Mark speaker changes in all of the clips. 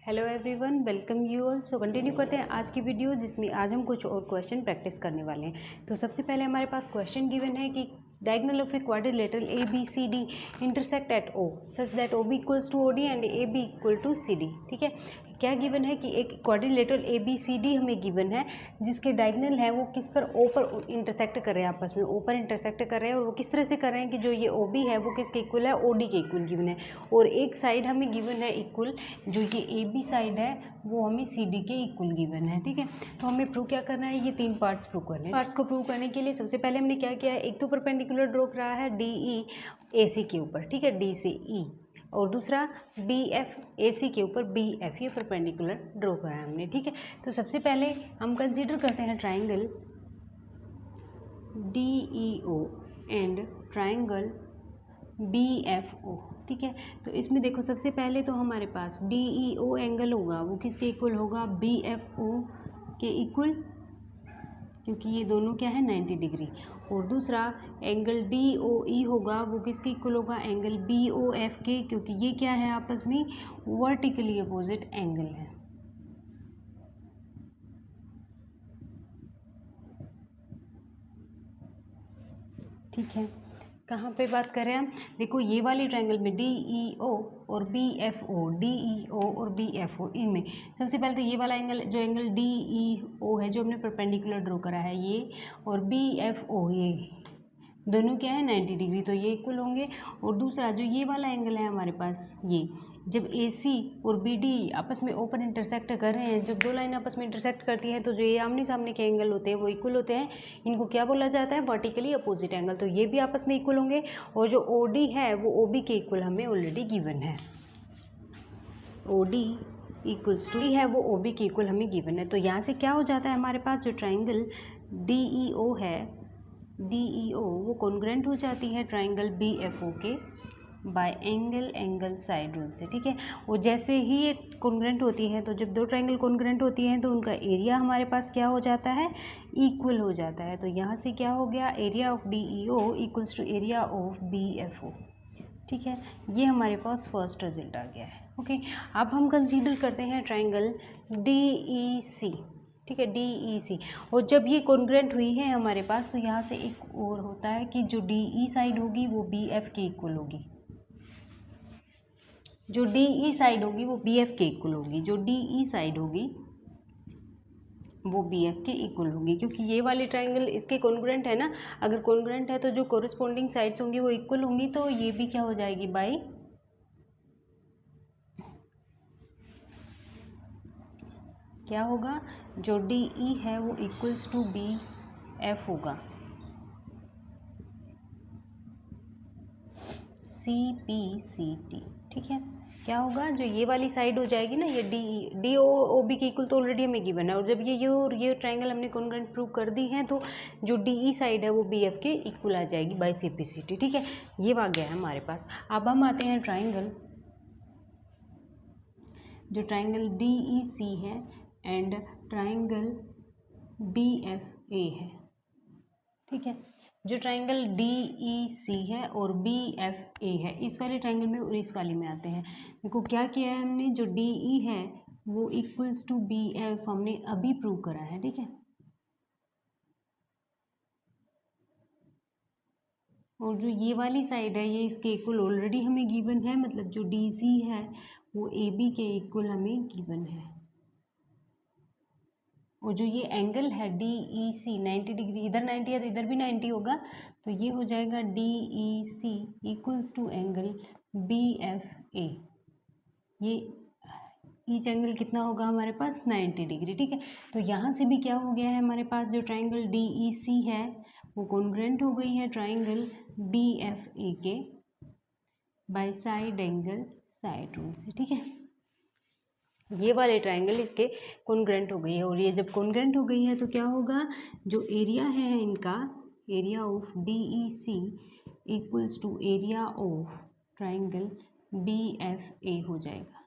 Speaker 1: Hello everyone, welcome you all. So continue करते हैं आज की वीडियो, जिसमें आज हम कुछ और क्वेश्चन प्रैक्टिस करने वाले हैं। तो सबसे पहले हमारे पास क्वेश्चन गिवन है कि diagonal of a quadrilateral A B C D intersect at O such that O B equals to O D and A B equal to C D. ठीक है, क्या गिवन है कि एक quadrilateral A B C D हमें given है जिसके diagonal है वो किस पर ओ पर इंटरसेक्ट कर रहे हैं, आपस में ओ पर इंटरसेक्ट कर रहे हैं। और वो किस तरह से कर रहे हैं कि जो ये ओ बी है वो किसके इक्वल है, ओ डी के इक्वल गिवन है। और एक साइड हमें गिवन है इक्वल, जो ये ए बी साइड है वो हमें सी डी के इक्वल गिवन है। ठीक है, तो हमें प्रूव क्या करना है, ये तीन पार्ट्स प्रूव करने हैं। पार्ट्स को प्रूव करने के लिए सबसे पहले हमने क्या किया है, एक तो परपेंडिकुलर ड्रॉ करा है डी ई ए सी के ऊपर, ठीक है, डी से ई, और दूसरा बी एफ ए सी के ऊपर बी एफ, ये परपेंडिकुलर ड्रॉ करा है हमने। ठीक है, तो सबसे पहले हम कंसीडर करते हैं triangle D E O and triangle B F O. ठीक है, तो इसमें देखो सबसे पहले तो हमारे पास डी ई ओ एंगल होगा वो किसके इक्वल होगा, बी एफ ओ के इक्वल, क्योंकि ये दोनों क्या है 90 डिग्री। और दूसरा एंगल डी ओ ई होगा वो किसके इक्वल होगा, एंगल बी ओ एफ के, क्योंकि ये क्या है आपस में वर्टिकली अपोजिट एंगल है। ठीक है, कहाँ पे बात कर रहे हैं हम, देखो ये वाले ट्रायंगल में डी ई ओ और B F O, D E O और बी एफ ओ, इनमें सबसे पहले तो ये वाला एंगल, जो एंगल डी ई ओ है जो हमने परपेंडिकुलर ड्रॉ करा है ये, और बी एफ ओ ये दोनों क्या है 90 डिग्री, तो ये इक्वल होंगे। और दूसरा जो ये वाला एंगल है हमारे पास, ये जब ए सी और बी डी आपस में ओपन इंटरसेक्ट कर रहे हैं, जब दो लाइन आपस में इंटरसेक्ट करती हैं तो जो ये आमने सामने के एंगल होते हैं वो इक्वल होते हैं। इनको क्या बोला जाता है, वर्टिकली अपोजिट एंगल। तो ये भी आपस में इक्वल होंगे। और जो ओ डी है वो ओ बी के इक्वल हमें ऑलरेडी गिवन है, ओ डी इक्वल्स टू है वो ओ बी के इक्वल हमें गिवन है। तो यहाँ से क्या हो जाता है हमारे पास, जो ट्राइंगल डी ई ओ है, डी ई ओ वो कॉन्ग्रेंट हो जाती है ट्राइंगल बी एफ ओ के बाय एंगल साइड रूल से। ठीक है, और जैसे ही ये कॉन्ग्रेंट होती है, तो जब दो ट्राइंगल कॉन्ग्रेंट होती हैं तो उनका एरिया हमारे पास क्या हो जाता है, इक्वल हो जाता है। तो यहाँ से क्या हो गया, area of D E O equals to area of B F O. ठीक है, ये हमारे पास फर्स्ट रिजल्ट आ गया है। ओके, अब हम कंसीडर करते हैं ट्राइंगल डी ई सी। ठीक है, डी ई सी, और जब ये कॉन्ग्रेंट हुई है हमारे पास, तो यहाँ से एक और होता है कि जो डी ई साइड होगी वो बी एफ के इक्वल होगी, जो डी ई साइड होगी वो बी एफ के इक्वल होगी, जो डी ई साइड होगी वो बी एफ के इक्वल होगी, क्योंकि ये वाले ट्राइंगल इसके कॉन्ग्रेंट है ना। अगर कॉन्ग्रेंट है तो जो कोरिस्पोंडिंग साइड्स होंगी वो इक्वल होंगी, तो ये भी क्या हो जाएगी, बाई क्या होगा, जो डी ई है वो इक्वल्स टू बी एफ होगा, सी पी सी टी। ठीक है, क्या होगा, जो ये वाली साइड हो जाएगी ना, ये डी ओ बी के इक्वल तो ऑलरेडी हमें गिवन है। और जब ये ट्राइंगल हमने कॉन्ग्रेंट प्रूव कर दी है, तो जो डी ई साइड है वो बी एफ के इक्वल आ जाएगी by C P C T. ठीक है, ये आ गया है हमारे पास। अब हम आते हैं ट्राइंगल, जो ट्राइंगल डी ई सी है and triangle B F A है। ठीक है, जो ट्राइंगल डी ई सी है और बी एफ ए है, इस वाले ट्राइंगल में और इस वाले में आते हैं। देखो क्या किया है हमने, जो डी ई है वो इक्वल्स टू बी एफ हमने अभी प्रूव करा है। ठीक है, और जो ये वाली साइड है ये इसके इक्वल ऑलरेडी हमें गिवन है, मतलब जो डी सी है वो ए बी के इक्वल हमें गिवन है। और जो ये एंगल है डी ई सी 90 डिग्री, इधर 90 है तो इधर भी 90 होगा, तो ये हो जाएगा D E C equals to angle B F A. ये ईच एंगल कितना होगा हमारे पास, 90 डिग्री। ठीक है, तो यहाँ से भी क्या हो गया है हमारे पास, जो ट्राइंगल डी ई सी है वो कॉन्ग्रेंट हो गई है ट्राइंगल बी एफ ए के by side angle side rule से। ठीक है, ये वाले ट्राइंगल इसके कॉन्ग्रेंट हो गई है। और ये जब कॉन्ग्रेंट हो गई है तो क्या होगा, जो एरिया है इनका, area of D E C equals to area of triangle B F A हो जाएगा,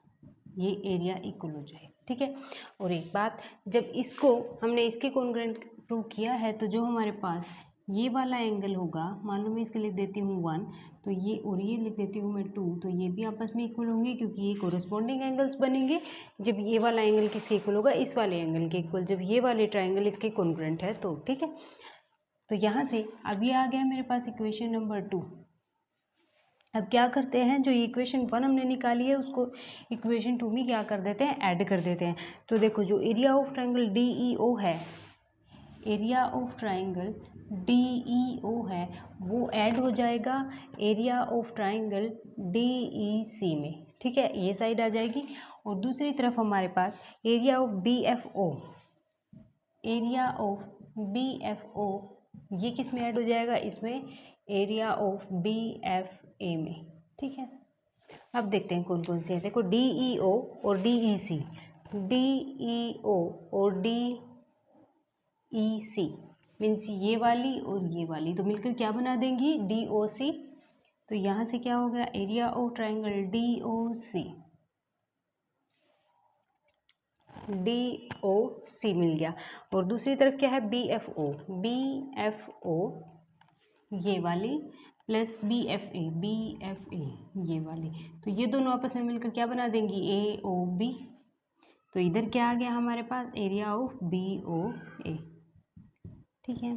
Speaker 1: ये एरिया इक्वल हो जाएगा। ठीक है, और एक बात, जब इसको हमने इसके कॉन्ग्रेंट प्रूव किया है, तो जो हमारे पास ये वाला एंगल होगा, मान लो मैं इसके लिख देती हूँ 1, तो ये और ये लिख देती हूँ मैं 2, तो ये भी आपस में इक्वल होंगे क्योंकि ये कोरस्पॉन्डिंग एंगल्स बनेंगे जब ये वाला एंगल किसके इक्वल होगा, इस वाले एंगल के इक्वल, जब ये वाले ट्राइंगल इसके कॉन्ग्रुएंट है तो। ठीक है, तो यहाँ से अब ये आ गया मेरे पास इक्वेशन नंबर 2। अब क्या करते हैं, जो इक्वेशन 1 हमने निकाली है उसको इक्वेशन 2 में क्या कर देते हैं, ऐड कर देते हैं। तो देखो जो एरिया ऑफ ट्राइंगल DEO है, एरिया ऑफ ट्राइंगल DEO है वो ऐड हो जाएगा एरिया ऑफ ट्राइंगल DEC में। ठीक है, ये साइड आ जाएगी और दूसरी तरफ हमारे पास area of BFO, area of BFO ये किस में ऐड हो जाएगा, इसमें एरिया ऑफ BFA में। ठीक है, अब देखते हैं कौन कौन से हैं। देखो DEO और DEC, DEO और DEC मीन्स ये वाली और ये वाली तो मिलकर क्या बना देंगी, DOC। तो यहाँ से क्या हो गया, एरिया ऑफ ट्राइंगल DOC मिल गया। और दूसरी तरफ क्या है, BFO ये वाली प्लस BFA ये वाली, तो ये दोनों आपस में मिलकर क्या बना देंगी, AOB। तो इधर क्या आ गया हमारे पास, एरिया ऑफ BOA। ठीक है,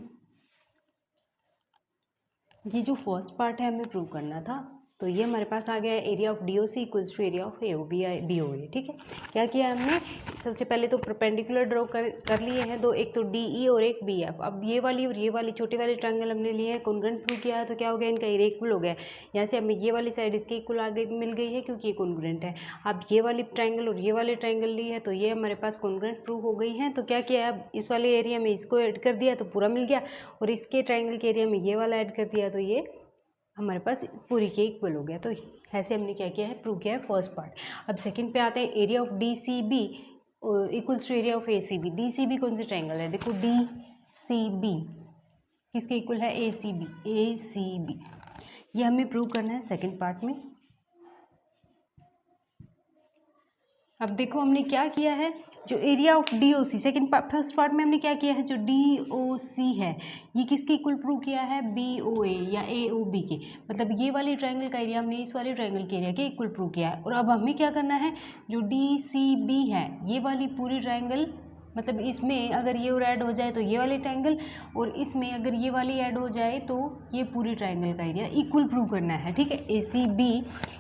Speaker 1: ये जो फर्स्ट पार्ट है हमें प्रूव करना था, तो ये हमारे पास आ गया है area of DOC equals to area of BOA। ठीक है, क्या किया हमने, सबसे पहले तो परपेंडिकुलर ड्रॉ कर लिए हैं दो, एक तो DE और एक BF। अब ये वाली और ये वाली छोटी वाली ट्रायंगल हमने लिए हैं, कॉन्ग्रुएंट प्रूव किया है, तो क्या हो गया, इनका एरिया इक्वल हो गया। यहाँ से हमें ये वाली साइड इसके इक्वल आगे मिल गई है क्योंकि ये कॉन्ग्रुएंट है। अब ये वाली ट्रायंगल और ये वाले ट्रायंगल ली है तो ये हमारे पास कॉन्ग्रुएंट प्रूव हो गई हैं। तो क्या किया, अब इस वाले एरिया में इसको ऐड कर दिया तो पूरा मिल गया, और इसके ट्रायंगल के एरिया में ये वाला ऐड कर दिया तो ये हमारे पास पूरी के इक्वल हो गया। तो ऐसे हमने क्या किया है, प्रूव किया है फर्स्ट पार्ट। अब सेकंड पे आते हैं, area of DCB equals to area of ACB। DCB कौन सी ट्रायंगल है, देखो DCB किसके इक्वल है, ACB। ये हमें प्रूव करना है सेकंड पार्ट में। अब देखो हमने क्या किया है, जो area of DOC first part में हमने क्या किया है, जो DOC है ये किसके इक्वल प्रूव किया है, BOA या AOB के, मतलब ये वाली ट्रायंगल का एरिया हमने इस वाले ट्रायंगल के एरिया के इक्वल प्रूव किया है। और अब हमें क्या करना है, जो DCB है ये वाली पूरी ट्रायंगल, मतलब इसमें अगर ये और ऐड हो जाए तो ये वाली ट्रायंगल, और इसमें अगर ये वाली ऐड हो जाए तो ये पूरी ट्रायंगल का एरिया इक्वल प्रूव करना है। ठीक है,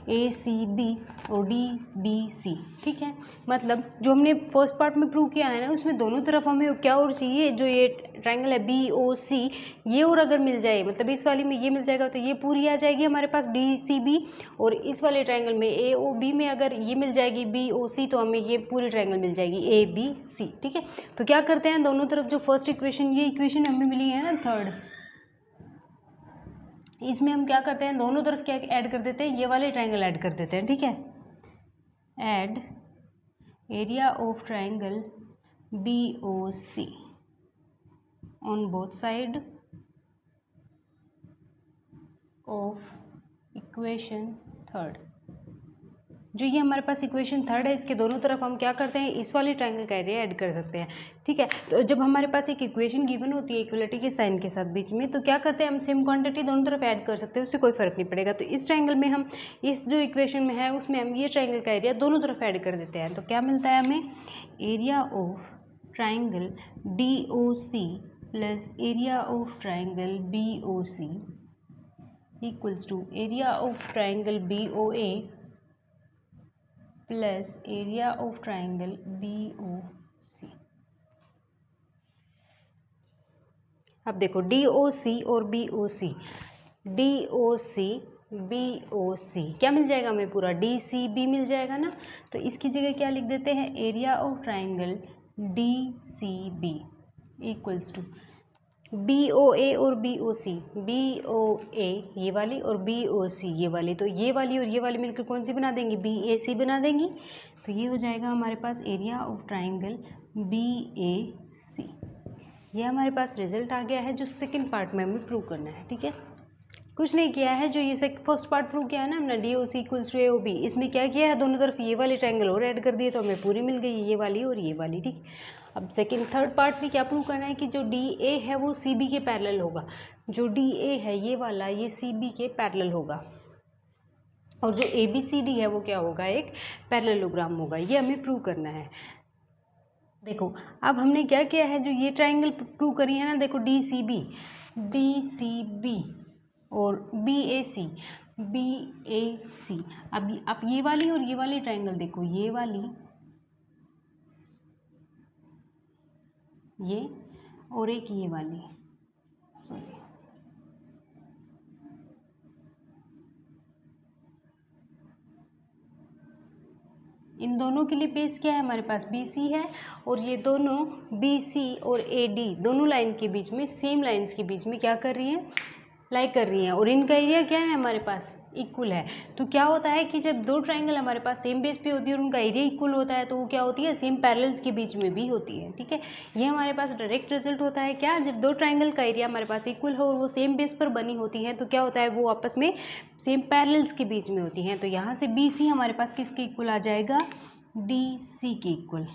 Speaker 1: ACB और DBC। ठीक है, मतलब जो हमने फर्स्ट पार्ट में प्रूव किया है ना, उसमें दोनों तरफ हमें क्या और चाहिए, जो ये ट्रायंगल है BOC ये और अगर मिल जाए, मतलब इस वाली में ये मिल जाएगा तो ये पूरी आ जाएगी हमारे पास DCB, और इस वाले ट्रायंगल में AOB में अगर ये मिल जाएगी BOC तो हमें ये पूरी ट्रायंगल मिल जाएगी ABC। ठीक है, तो क्या करते हैं, दोनों तरफ जो फर्स्ट इक्वेशन, ये इक्वेशन हमें मिली है ना थर्ड, इसमें हम क्या करते हैं, दोनों तरफ क्या ऐड कर देते हैं, ये वाले ट्रायंगल ऐड कर देते हैं। ठीक है, add area of triangle BOC on both side of equation third. जो ये हमारे पास इक्वेशन थर्ड है, इसके दोनों तरफ हम क्या करते हैं, इस वाले ट्रायंगल का एरिया ऐड कर सकते हैं। ठीक है, तो जब हमारे पास एक इक्वेशन गिवन होती है इक्वलिटी के साइन के साथ बीच में, तो क्या करते हैं, हम सेम क्वांटिटी दोनों तरफ ऐड कर सकते हैं, उससे कोई फर्क नहीं पड़ेगा। तो इस ट्रायंगल में हम, इस जो इक्वेशन में है उसमें हम ये ट्रायंगल का एरिया दोनों तरफ ऐड कर देते हैं, तो क्या मिलता है हमें, area of triangle DOC plus area of triangle BOC equals to area of triangle BOA plus area of triangle BOC। अब देखो DOC और BOC क्या मिल जाएगा हमें, पूरा DCB मिल जाएगा ना। तो इसकी जगह क्या लिख देते हैं, area of triangle DCB equals to BOA और BOC, BOA ये वाली और BOC ये वाली, तो ये वाली और ये वाली मिलकर कौन सी बना देंगी, BAC बना देंगी। तो ये हो जाएगा हमारे पास एरिया ऑफ ट्रायंगल BAC। ये हमारे पास रिजल्ट आ गया है जो सेकंड पार्ट में हमें प्रूव करना है। ठीक है, कुछ नहीं किया है, जो ये फर्स्ट पार्ट प्रूव किया है ना हमने, D O C equals to A O B, इसमें क्या किया है, दोनों तरफ ये वाले ट्रायंगल और ऐड कर दिए तो हमें पूरी मिल गई, ये वाली और ये वाली, ठीक। अब सेकंड थर्ड पार्ट में क्या प्रूव करना है कि जो डी ए है वो सी बी के पैरेलल होगा, जो डी ए है ये वाला, ये सी बी के पैरेलल होगा, और जो ए बी सी डी है वो क्या होगा, एक पैरेललोग्राम होगा, ये हमें प्रूव करना है। देखो अब हमने क्या किया है, जो ये ट्रायंगल प्रूव करी है ना, देखो डी सी बी और बी ए सी, अब आप ये वाली और ये वाली ट्रायंगल देखो, ये वाली, ये और एक ये वाली, सॉरी इन दोनों के लिए बेस क्या है हमारे पास, बी सी है, और ये दोनों बी सी और ए डी दोनों लाइन के बीच में, सेम लाइंस के बीच में क्या कर रही हैं, लाई कर रही हैं, और इनका एरिया क्या है हमारे पास, इक्वल है। तो क्या होता है कि जब दो ट्रायंगल हमारे पास सेम बेस पे होती है और उनका एरिया इक्वल होता है, तो वो क्या होती है, सेम पैरेलल्स के बीच में भी होती है, ठीक है। ये हमारे पास डायरेक्ट रिजल्ट होता है क्या, जब दो ट्रायंगल का एरिया हमारे पास इक्वल हो और वो सेम बेस पर बनी होती है, तो क्या होता है, वो आपस में सेम पैरेलल्स के बीच में होती हैं। तो यहाँ से बी सी हमारे पास किसके इक्वल आ जाएगा, डी सी के इक्वल।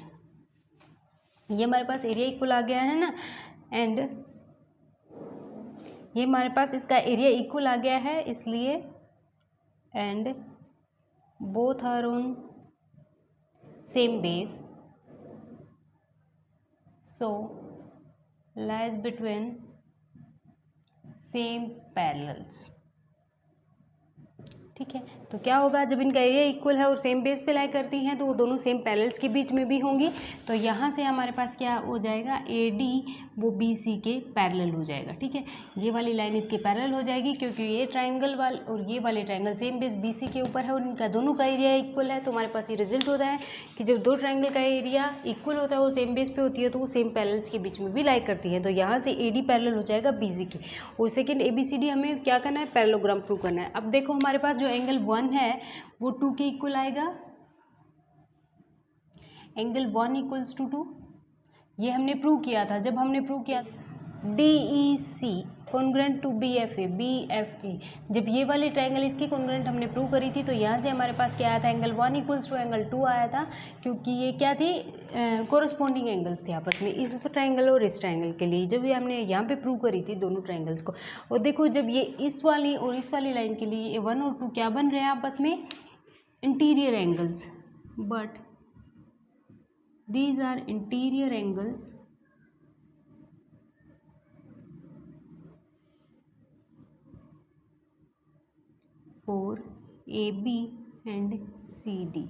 Speaker 1: ये हमारे पास एरिया इक्वल आ गया है ना, एंड ये हमारे पास इसका एरिया इक्वल आ गया है, इसलिए and both are on same base, so lies between same parallels, ठीक है। तो क्या होगा, जब इनका एरिया इक्वल है और सेम बेस पे लाई करती हैं, तो वो दोनों सेम पैरेलल्स के बीच में भी होंगी। तो यहाँ से हमारे पास क्या हो जाएगा, ए डी वो बी सी के पैरेलल हो जाएगा, ठीक है। ये वाली लाइन इसके पैरेलल हो जाएगी, क्योंकि ये ट्रायंगल वाल और ये वाले triangle same base B C के ऊपर है और इनका दोनों का एरिया इक्वल है। तो हमारे पास ये रिजल्ट होता है कि जब दो ट्रायंगल का एरिया इक्वल होता है, वो सेम बेस पे होती है, तो वो सेम पैरेलल्स के बीच में भी लाई करती है। तो यहाँ से ए डी पैरेलल हो जाएगा बी सी के, और second A B C D हमें क्या करना है, पैरेललोग्राम प्रूव करना है। अब देखो हमारे पास जो एंगल 1 है वो 2 के इक्वल आएगा, एंगल 1 इक्वल्स टू 2, ये हमने प्रूव किया था। जब हमने प्रूव किया D E C congruent to B F A, जब ये वाली ट्रायंगल इसकी कॉन्ग्रुएंट हमने प्रूव करी थी, तो यहाँ से हमारे पास क्या आया था, एंगल 1 इक्वल्स टू एंगल 2 आया था, क्योंकि ये क्या थी, कोरस्पॉन्डिंग एंगल्स थे आपस में, इस ट्रायंगल और इस ट्रायंगल के लिए, जब ये हमने यहाँ पे प्रूव करी थी दोनों ट्रायंगल्स को। और देखो जब ये इस वाली और इस वाली लाइन के लिए 1 और 2 क्या बन रहे हैं आपस में, interior angles, but these are interior angles for AB and CD,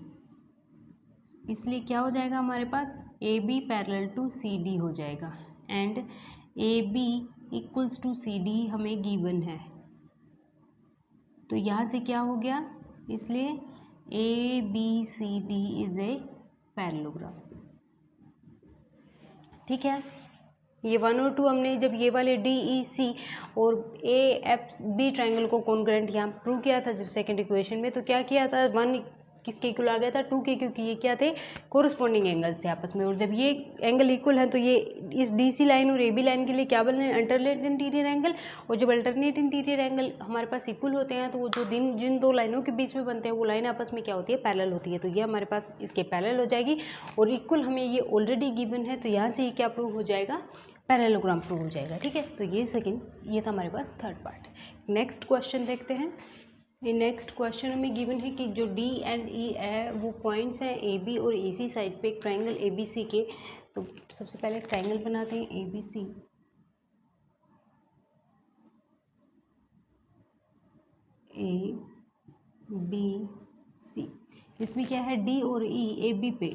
Speaker 1: इसलिए क्या हो जाएगा हमारे पास, AB पैरेलल टू CD हो जाएगा, and AB equals to CD हमें गिवन है। तो यहाँ से क्या हो गया, इसलिए ABCD इज ए पैरेललोग्राम, ठीक है। ये 1 और 2 हमने जब ये वाले डी ई सी और ए एफ बी ट्रायंगल को कॉन्ग्रुएंट यहाँ प्रूव किया था जब सेकंड इक्वेशन में, तो क्या किया था, 1 किसके इक्वल आ गया था, 2 के, क्योंकि ये क्या थे, कोरस्पॉन्डिंग एंगल्स थे आपस में। और जब ये एंगल इक्वल है तो ये इस डी सी लाइन और ए बी लाइन के लिए क्या बन रहे हैं, अल्टरनेट इंटीरियर एंगल। और जब अल्टरनेट इंटीरियर एंगल हमारे पास इक्वल होते हैं, तो वो जो जिन दो लाइनों के बीच में बनते हैं, वो लाइन आपस में क्या होती है, पैरेलल होती है। तो ये हमारे पास इसके पैरेलल हो जाएगी, और इक्वल हमें ये ऑलरेडी गिवन है, तो यहाँ से ये क्या प्रूव हो जाएगा, पैरेललोग्राम प्रूव हो जाएगा, ठीक है। तो ये सेकंड, ये था हमारे पास थर्ड पार्ट। नेक्स्ट क्वेश्चन देखते हैं। ये नेक्स्ट क्वेश्चन हमें गिवन है कि जो डी एंड ई है वो पॉइंट्स हैं ए बी और ए सी साइड पे एक ट्रायंगल ए बी सी के। तो सबसे पहले एक ट्रायंगल बनाते हैं ए बी सी, ए बी सी। इसमें क्या है, डी और ई ए बी पे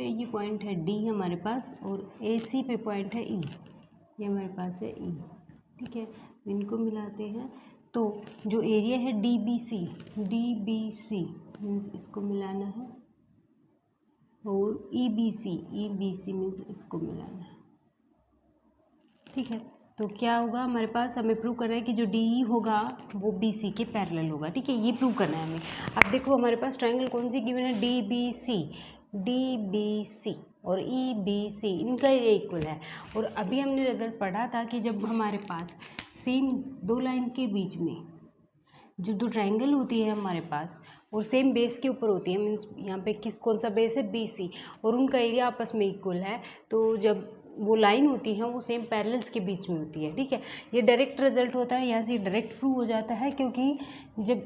Speaker 1: ये पॉइंट है डी हमारे पास, और ए सी पे पॉइंट है ई, ये हमारे पास है ई, ठीक है। इनको मिलाते हैं तो जो एरिया है डी बी सी मीन्स इसको मिलाना है, और ई बी सी मीन्स इसको मिलाना है, ठीक है। तो क्या होगा हमारे पास, हमें प्रूव करना है कि जो डी ई होगा वो बी सी के पैरेलल होगा, ठीक है। ये प्रूव करना है हमें। अब देखो हमारे पास ट्रायंगल कौन सी गिवन है, डी बी सी और ई बी सी, इनका एरिया इक्वल है। और अभी हमने रिजल्ट पढ़ा था कि जब हमारे पास सेम दो लाइन के बीच में जो दो ट्रायंगल होती है हमारे पास और सेम बेस के ऊपर होती है, मीन्स यहाँ पे कौन सा बेस है, BC, और उनका एरिया आपस में इक्वल है, तो जब वो लाइन होती है वो सेम पैरेलल्स के बीच में होती है, ठीक है। ये डायरेक्ट रिजल्ट होता है, यहाँ से ये डायरेक्ट प्रूव हो जाता है, क्योंकि जब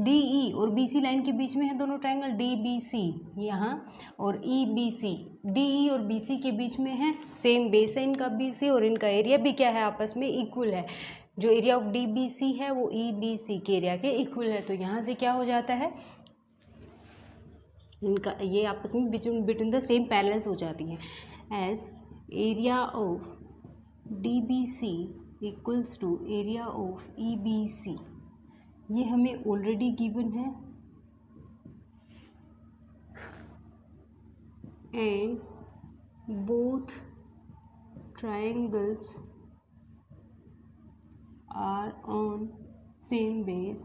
Speaker 1: DE और BC लाइन के बीच में है दोनों ट्रायंगल DBC यहाँ, और EBC DE और BC के बीच में है, सेम बेस है इनका BC, और इनका एरिया भी क्या है, आपस में इक्वल है। जो एरिया ऑफ DBC है वो EBC के एरिया के इक्वल है, तो यहाँ से क्या हो जाता है, इनका ये आपस में बिटवीन द सेम पैरेलल्स हो जाती हैं। As area of DBC equals to area of EBC, ये हमें ऑलरेडी गिवन है, and both triangles are on same base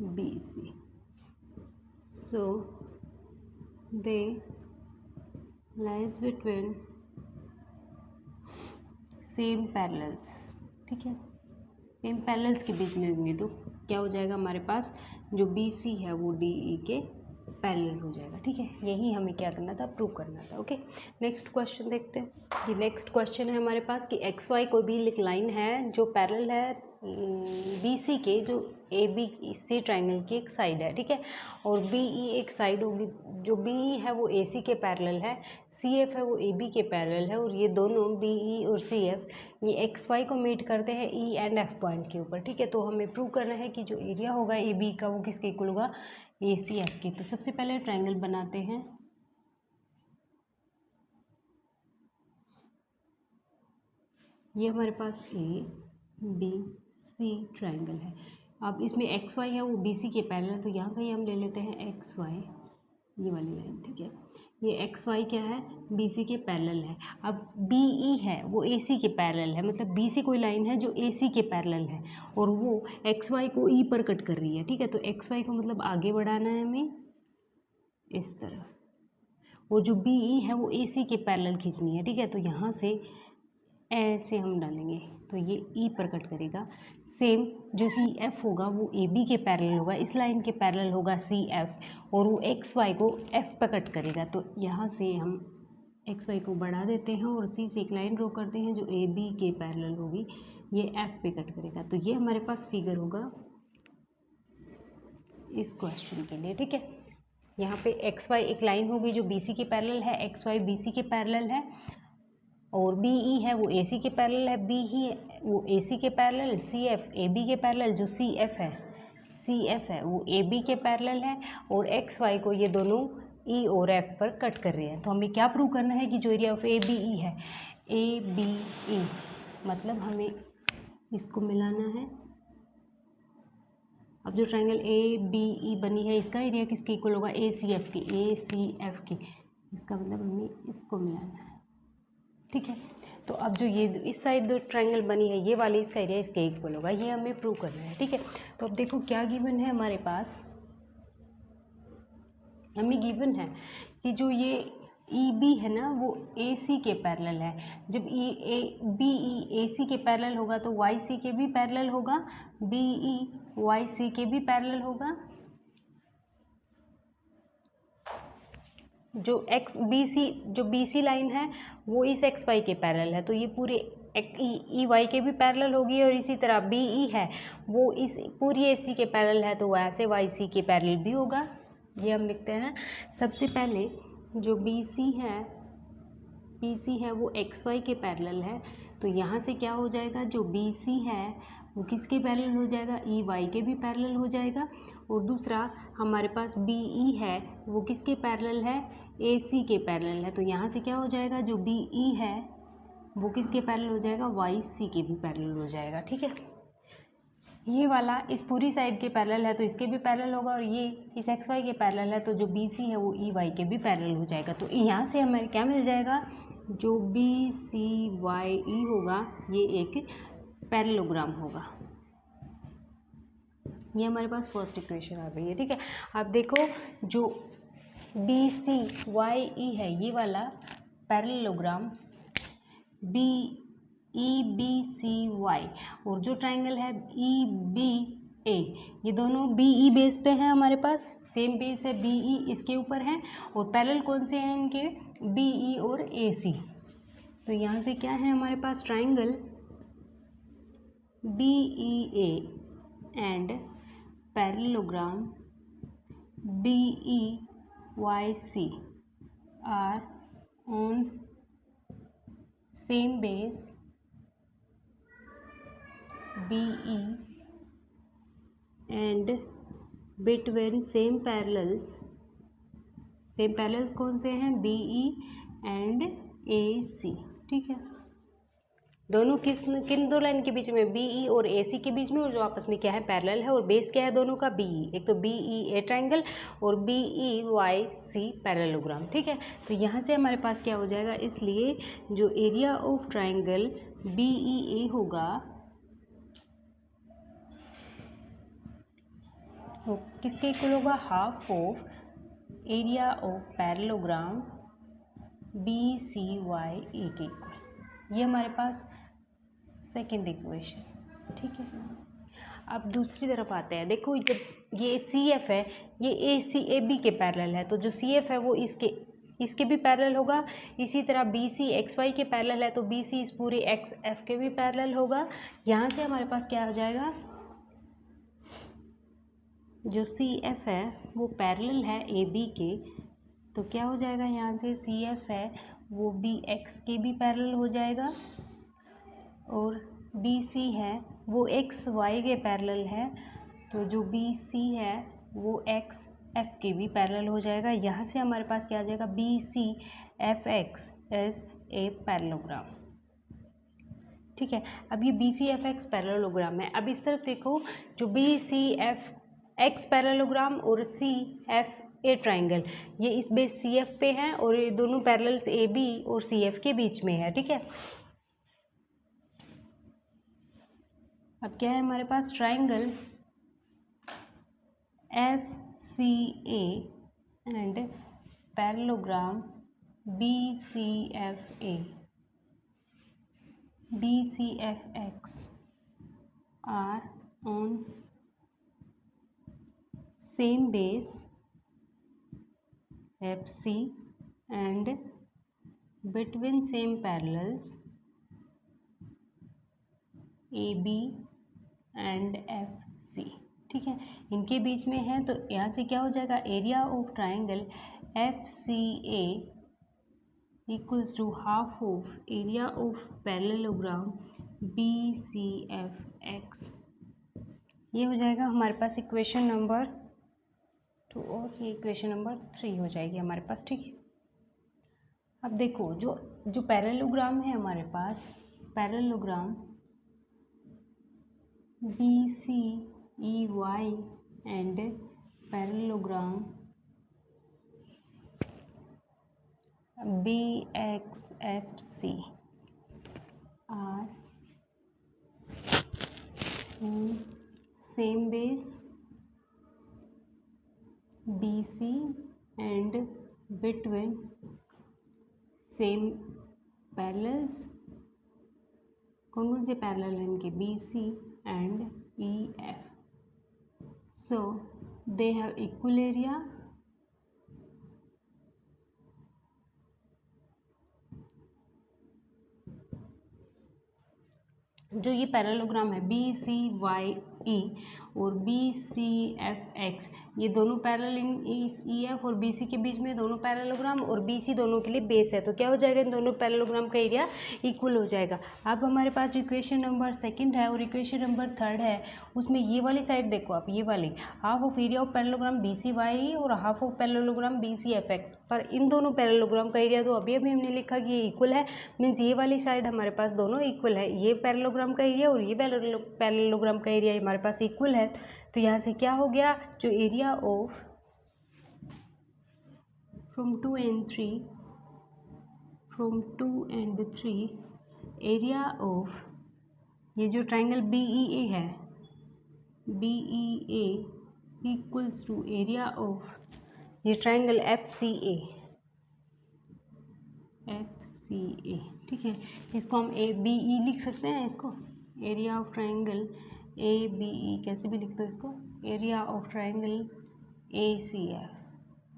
Speaker 1: BC, so they lies between same parallels, ठीक है, सेम पैरेलल्स के बीच में होंगे, तो क्या हो जाएगा हमारे पास, जो BC है वो DE के पैरेलल हो जाएगा, ठीक है। यही हमें क्या करना था, प्रूव करना था। ओके, नेक्स्ट क्वेश्चन देखते हैं। ये नेक्स्ट क्वेश्चन है हमारे पास कि XY कोई भी एक लाइन है जो पैरेलल है BC के, जो ABC ट्रायंगल की एक साइड है, ठीक है, और BE एक साइड होगी, जो BE है वो AC के पैरेलल है, CF है वो AB के पैरेलल है, और ये दोनों BE और CF ये XY को मीट करते हैं E एंड F पॉइंट के ऊपर, ठीक है। तो हमें प्रूव करना है कि जो एरिया होगा AB का वो किसके इक्वल होगा, ACF की। तो सबसे पहले ट्रायंगल बनाते हैं, ये हमारे पास ABC ट्रायंगल है। अब इसमें XY है वो BC के पैरेलल, तो यहाँ का ही हम ले लेते हैं XY, ये वाली लाइन, ठीक है। ये XY क्या है, BC के पैरेलल है। अब BE है वो AC के पैरेलल है, मतलब BC कोई लाइन है जो AC के पैरेलल है, और वो XY को E पर कट कर रही है, ठीक है। तो XY को मतलब आगे बढ़ाना है हमें इस तरह, और जो BE है वो AC के पैरेलल खींचनी है, ठीक है। तो यहाँ से ऐसे हम डालेंगे तो ये E पर कट करेगा। सेम जो CF होगा वो AB के पैरेलल होगा, इस लाइन के पैरेलल होगा CF, और वो XY को F पर कट करेगा। तो यहाँ से हम XY को बढ़ा देते हैं और C से एक लाइन ड्रॉ करते हैं जो AB के पैरेलल होगी, ये F पे कट करेगा। तो ये हमारे पास फिगर होगा इस क्वेश्चन के लिए, ठीक है। यहाँ पे XY एक लाइन होगी जो BC के पैरेलल है, XY BC के पैरेलल है, और BE है वो AC के पैरेलल है, BE वो AC के पैरेलल, CF AB के पैरेलल, जो CF है वो AB के पैरेलल है, और XY को ये दोनों E और F पर कट कर रहे हैं। तो हमें क्या प्रूव करना है कि जो एरिया ऑफ ABE है, ABE मतलब हमें इसको मिलाना है। अब जो ट्रायंगल ABE बनी है इसका एरिया किसके इक्वल होगा, ACF की, इसका मतलब हमें इसको मिलाना है, ठीक है। तो अब जो ये इस साइड जो ट्रायंगल बनी है ये वाली, इसका एरिया इसके इक्वल होगा, ये हमें प्रूव करना है, ठीक है। तो अब देखो क्या गिवन है हमारे पास, हमें गिवन है कि जो ये EB है ना वो AC के पैरेलल है। जब BE AC के पैरेलल होगा तो YC के भी पैरेलल होगा, BE YC के भी पैरेलल होगा। जो BC लाइन है वो इस XY के पैरेलल है, तो ये पूरे EY के भी पैरेलल होगी, और इसी तरह BE है वो इस पूरी AC के पैरेलल है, तो वैसे YC के पैरेलल भी होगा। ये हम लिखते हैं। सबसे पहले जो BC है वो XY के पैरेलल है, तो यहाँ से क्या हो जाएगा, जो BC है वो किसके पैरेलल हो जाएगा, EY के भी पैरेलल हो जाएगा। और दूसरा हमारे पास BE है वो किसके पैरेलल है, AC के पैरेलल है, तो यहाँ से क्या हो जाएगा, जो BE है वो किसके पैरेलल हो जाएगा, YC के भी पैरेलल हो जाएगा, ठीक है। ये वाला इस पूरी साइड के पैरेलल है तो इसके भी पैरेलल होगा, और ये इस XY के पैरेलल है तो जो BC है वो EY के भी पैरेलल हो जाएगा। तो यहाँ से हमें क्या मिल जाएगा, जो BCYE होगा ये एक पैरेललोग्राम होगा। ये हमारे पास फर्स्ट इक्वेशन आ गई है, ठीक है। अब देखो जो BCYE है ये वाला पैरेललोग्राम EBCY, और जो ट्राइंगल है EBA, ये दोनों BE बेस पे हैं हमारे पास, सेम बेस है BE, इसके ऊपर है, और पैरेलल कौन से हैं इनके, BE और AC। तो यहाँ से क्या है हमारे पास, triangle BEA and parallelogram BEYC are on same base BE and between same parallels कौन से हैं, BE एंड AC। ठीक है, दोनों किन दो लाइन के बीच में, BE और AC के बीच में, और जो आपस में क्या है, पैरेलल है, और बेस क्या है दोनों का, BE, एक तो BEA ट्राइंगल और BEYC पैरेललोग्राम। ठीक है, तो यहाँ से हमारे पास क्या हो जाएगा, इसलिए जो एरिया ऑफ ट्राइंगल BEA होगा वो किसके इक्वल होगा, half of area of parallelogram BCYA के इक्वल। ये हमारे पास सेकेंड इक्वेशन। ठीक है, अब दूसरी तरफ आते हैं। देखो जब ये CF है, ये AB के पैरेलल है, तो जो CF है वो इसके भी पैरेलल होगा। इसी तरह BC XY के पैरेलल है, तो BC इस पूरे XF के भी पैरेलल होगा। यहाँ से हमारे पास क्या हो जाएगा, जो CF है वो पैरेलल है AB के, तो क्या हो जाएगा, यहाँ से CF है वो BX के भी पैरेलल हो जाएगा, और BC है वो XY के पैरेलल है, तो जो BC है वो XF के भी पैरेलल हो जाएगा। यहाँ से हमारे पास क्या आ जाएगा, BCFX इज ए पैरेललोग्राम। ठीक है, अब ये BCFX पैरेललोग्राम है। अब इस तरफ देखो, जो BCFX पैरेललोग्राम और CFA ट्राइंगल, ये इस बेस CF पे हैं, और ये दोनों पैरेलल्स AB और CF के बीच में है। ठीक है, अब क्या है हमारे पास, triangle FCA and parallelogram BCFX are on same base FC and between same parallels AB and FC। ठीक है, इनके बीच में है, तो यहाँ से क्या हो जाएगा, area of triangle FCA equals to half of area of parallelogram BCFX। ये हो जाएगा हमारे पास इक्वेशन नंबर 2, और ये इक्वेशन नंबर 3 हो जाएगी हमारे पास। ठीक है, अब देखो जो पैरेललोग्राम है हमारे पास, parallelogram BCEY and parallelogram BXFC are same base BC and between same parallels, कौन से पैरेलल हैं इनके, BC and EF, so they have equal area जो ये पैरेललोग्राम है BCYE और BCFX, ये दोनों पैरेलल इस EF और BC के बीच में दोनों पैरेललोग्राम, और BC दोनों के लिए बेस है, तो क्या हो जाएगा, इन दोनों पैरेललोग्राम का एरिया इक्वल हो जाएगा। अब हमारे पास जो इक्वेशन नंबर 2 है और इक्वेशन नंबर 3 है, उसमें ये वाली साइड देखो आप, ये वाली half of area of parallelogram BCYE और हाफ ऑफ पैरेललोग्राम BCFX, पर इन दोनों पैरेललोग्राम का एरिया तो अभी हमने लिखा कि ये इक्वल है, मीन्स ये वाली साइड हमारे पास दोनों इक्वल है, ये पैरेललोग्राम का एरिया और ये पैरेललोग्राम का एरिया हमारे पास इक्वल है। तो यहाँ से क्या हो गया, जो area of from 2 and 3 area of ये जो ट्राइंगल BEA है, BEA equals to area of ये ट्राइंगल FCA। ठीक है। इसको हम ए बी ई लिख सकते हैं, इसको area of triangle A B E, कैसे भी लिख दो इसको, area of triangle A C F,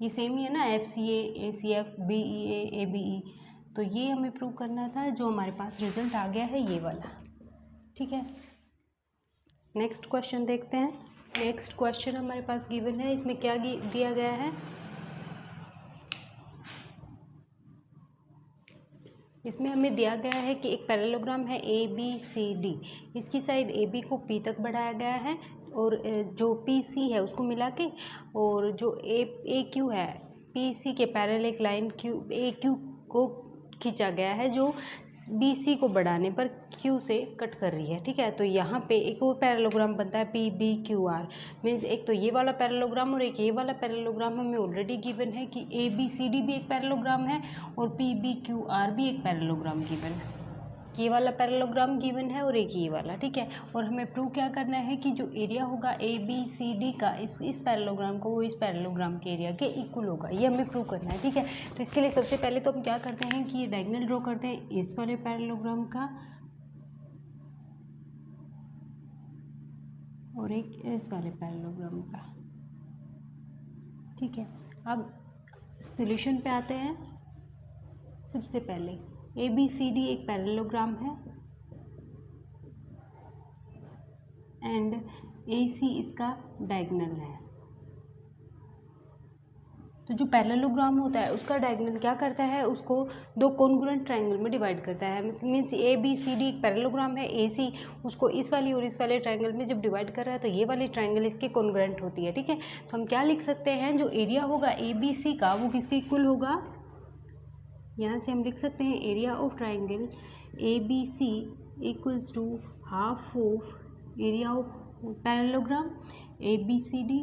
Speaker 1: ये सेम ही है ना, F C A C F, B E A B E. तो ये हमें प्रूव करना था, जो हमारे पास रिजल्ट आ गया है ये वाला, ठीक है। नेक्स्ट क्वेश्चन देखते हैं। नेक्स्ट क्वेश्चन हमारे पास गिवन है, इसमें क्या दिया गया है, इसमें हमें दिया गया है कि एक पैरेललोग्राम है ए बी सी डी, इसकी साइड ए बी को पी तक बढ़ाया गया है और जो पी सी है उसको मिला के, और जो ए क्यू है पी सी के पैरेलल एक लाइन क्यू ए क्यू को खींचा गया है, जो बी सी को बढ़ाने पर क्यू से कट कर रही है, ठीक है। तो यहाँ पे एक और पैरेललोग्राम बनता है P B Q R, means एक तो ये वाला पैरेललोग्राम और एक ये वाला पैरेललोग्राम हमें ऑलरेडी गिवन है कि ए बी सी डी भी एक पैरेललोग्राम है और पी बी क्यू आर भी एक पैरेललोग्राम गिवन है। ये वाला पैरेललोग्राम गिवन है और एक ये वाला, ठीक है। और हमें प्रूव क्या करना है कि जो एरिया होगा ए बी सी डी का इस पैरेललोग्राम को वो इस पैरेललोग्राम के एरिया के इक्वल होगा, ये हमें प्रूव करना है, ठीक है। तो इसके लिए सबसे पहले तो हम क्या करते हैं कि ये डायगोनल ड्रॉ करते हैं इस वाले पैरेललोग्राम का और एक इस वाले पैरेललोग्राम का, ठीक है। अब सॉल्यूशन पे आते हैं। सबसे पहले ए बी सी डी एक पैरेललोग्राम है एंड ए सी इसका डायगोनल है। तो जो पैरेललोग्राम होता है उसका डायगोनल क्या करता है, उसको दो कॉन्ग्रुएंट ट्रायंगल में डिवाइड करता है। Means A B C D एक पैरेललोग्राम है, ए सी उसको इस वाली और इस वाले ट्रायंगल में जब डिवाइड कर रहा है तो ये वाली ट्रायंगल इसके कॉन्ग्रुएंट होती है, ठीक है। तो हम क्या लिख सकते हैं, जो एरिया होगा ए बी सी का वो किसके इक्वल होगा, यहाँ से हम लिख सकते हैं area of triangle A B C equals to half of area of parallelogram A B C D,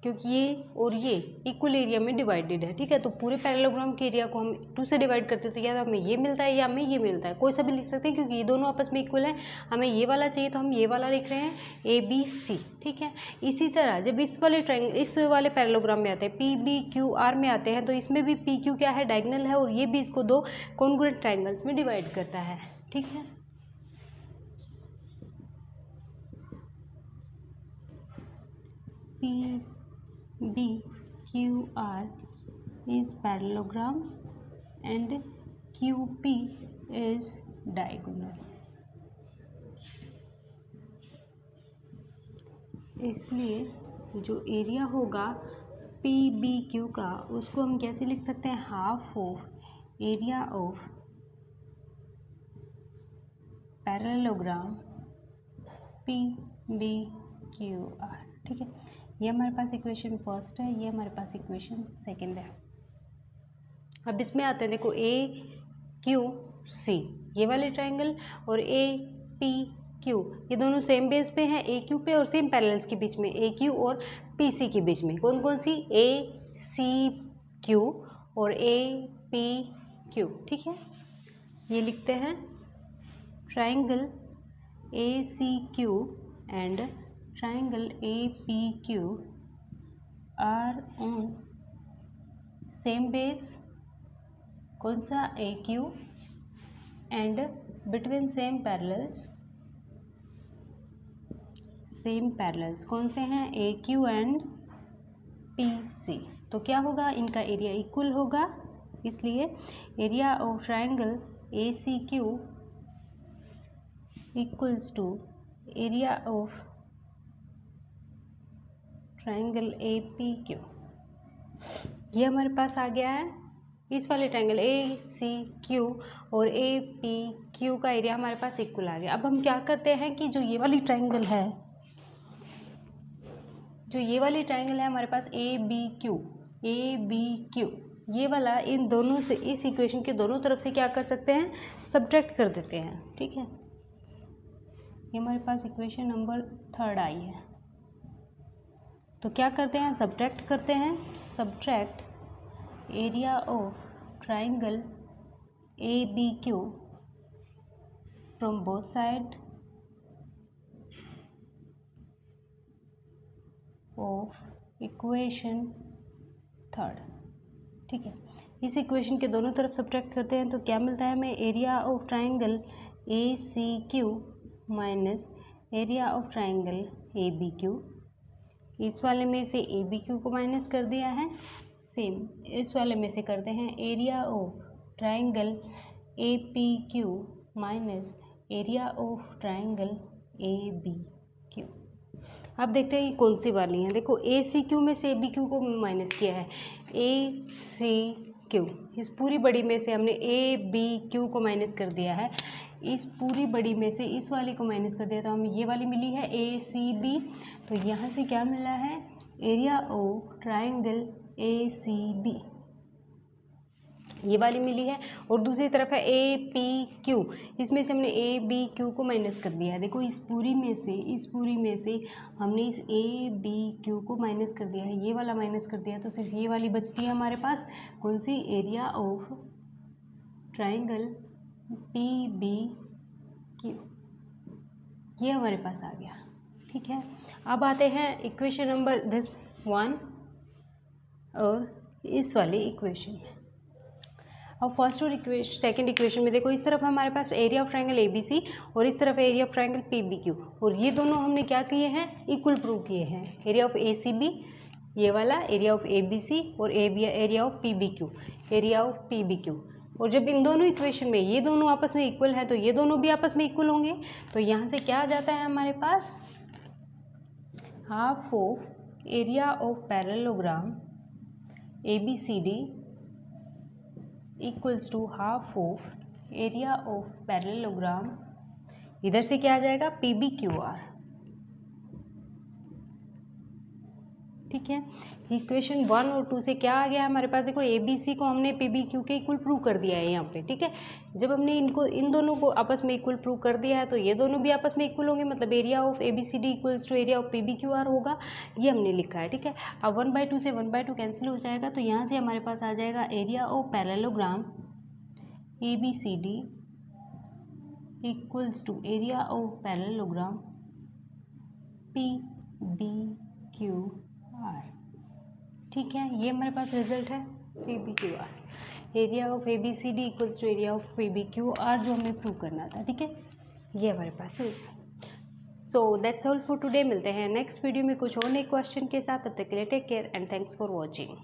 Speaker 1: क्योंकि ये और ये इक्वल एरिया में डिवाइडेड है, ठीक है। तो पूरे पैरेललोग्राम के एरिया को हम 2 से डिवाइड करते हैं तो या तो हमें ये मिलता है या हमें ये मिलता है, कोई सा भी लिख सकते हैं क्योंकि ये दोनों आपस में इक्वल है। हमें ये वाला चाहिए तो हम ये वाला लिख रहे हैं ए बी सी, ठीक है। इसी तरह जब इस वाले ट्रायंगल इस वाले पैरेललोग्राम में आते हैं पी बी क्यू आर में आते हैं तो इसमें भी पी क्यू क्या है, डायगोनल है और ये भी इसको 2 कॉन्ग्रुएंट ट्रायंगल्स में डिवाइड करता है, ठीक है। P B Q R is parallelogram and QP is diagonal। इसलिए जो एरिया होगा पी बी क्यू का उसको हम कैसे लिख सकते हैं, half of area of parallelogram P B Q R, ठीक है। ये हमारे पास इक्वेशन फर्स्ट है, ये हमारे पास इक्वेशन सेकंड है। अब इसमें आते हैं, देखो ए क्यू सी ये वाले ट्रायंगल और ए पी क्यू ये दोनों सेम बेस पे हैं ए क्यू पे और सेम पैरेलल्स के बीच में ए क्यू और पी सी के बीच में कौन कौन सी, ए सी क्यू और ए पी क्यू, ठीक है। ये लिखते हैं triangle A C Q and triangle APQ are on same base, कौन सा AQ and between same parallels कौन से हैं AQ and PC। तो क्या होगा, इनका एरिया इक्वल होगा, इसलिए area of triangle ACQ equals to area of triangle A P Q. ये हमारे पास आ गया है। इस वाले ट्रायंगल ए सी क्यू और ए पी क्यू का एरिया हमारे पास इक्वल आ गया। अब हम क्या करते हैं कि जो ये वाली ट्रायंगल है हमारे पास ए बी क्यू ये वाला, इन दोनों से इस इक्वेशन के दोनों तरफ से क्या कर सकते हैं, सब्ट्रैक्ट कर देते हैं, ठीक है। ये हमारे पास इक्वेशन नंबर 3 आई है। तो क्या करते हैं, सब्ट्रैक्ट करते हैं, subtract area of triangle A B Q from both side of equation 3, ठीक है। इस इक्वेशन के दोनों तरफ सब्ट्रैक्ट करते हैं तो क्या मिलता है हमें, area of triangle A C Q minus area of triangle A B Q. इस वाले में से ए बी क्यू को माइनस कर दिया है, सेम इस वाले में से करते हैं area of triangle A P Q minus area of triangle A B Q. अब देखते हैं ये कौन सी वाली है। देखो ए सी क्यू में से ए बी क्यू को माइनस किया है, ए सी क्यू इस पूरी बड़ी में से हमने ए बी क्यू को माइनस कर दिया है, इस पूरी बड़ी में से इस वाली को माइनस कर दिया तो हमें ये वाली मिली है ए सी बी। तो यहाँ से क्या मिला है, area of triangle A C B ये वाली मिली है। और दूसरी तरफ है ए पी क्यू, इसमें से हमने ए बी क्यू को माइनस कर दिया है। देखो इस पूरी में से हमने इस ए बी क्यू को माइनस कर दिया है, ये वाला माइनस कर दिया तो सिर्फ ये वाली बचती है हमारे पास, कौन सी, area of triangle P B Q, ये हमारे पास आ गया। ठीक है, अब आते हैं इक्वेशन नंबर दिस 1 और इस वाली इक्वेशन में। अब फर्स्ट और सेकंड इक्वेशन में देखो इस तरफ हमारे पास area of triangle A B C और इस तरफ area of triangle P B Q, और ये दोनों हमने क्या किए हैं, इक्वल प्रूव किए हैं। Area of A C B ये वाला, area of A B C और area of P B Q, area of P B Q. और जब इन दोनों इक्वेशन में ये दोनों आपस में इक्वल है तो ये दोनों भी आपस में इक्वल होंगे। तो यहाँ से क्या आ जाता है हमारे पास, half of area of parallelogram A B C D equals to half of area of parallelogram, इधर से क्या आ जाएगा, पी बी क्यू आर। ठीक है, इक्वेशन 1 और 2 से क्या आ गया हमारे पास, देखो ए बी सी को हमने पी बी क्यू के इक्वल प्रूव कर दिया है यहाँ पे। ठीक है, जब हमने इन दोनों को आपस में इक्वल प्रूव कर दिया है तो ये दोनों भी आपस में इक्वल होंगे, मतलब area of A B C D equals to area of P B Q R होगा, ये हमने लिखा है। ठीक है, अब 1/2 से 1/2 कैंसिल हो जाएगा तो यहाँ से हमारे पास आ जाएगा area of parallelogram A B C D equals to area of parallelogram P B Q R. ठीक है, ये हमारे पास रिजल्ट है P B Q R, area of A B C D equals to area of P B Q R, जो हमें prove करना था। ठीक है, ये हमारे पास है। So that's all for today, मिलते हैं नेक्स्ट वीडियो में कुछ और नए क्वेश्चन के साथ। तब तक के लिए take care and thanks for watching.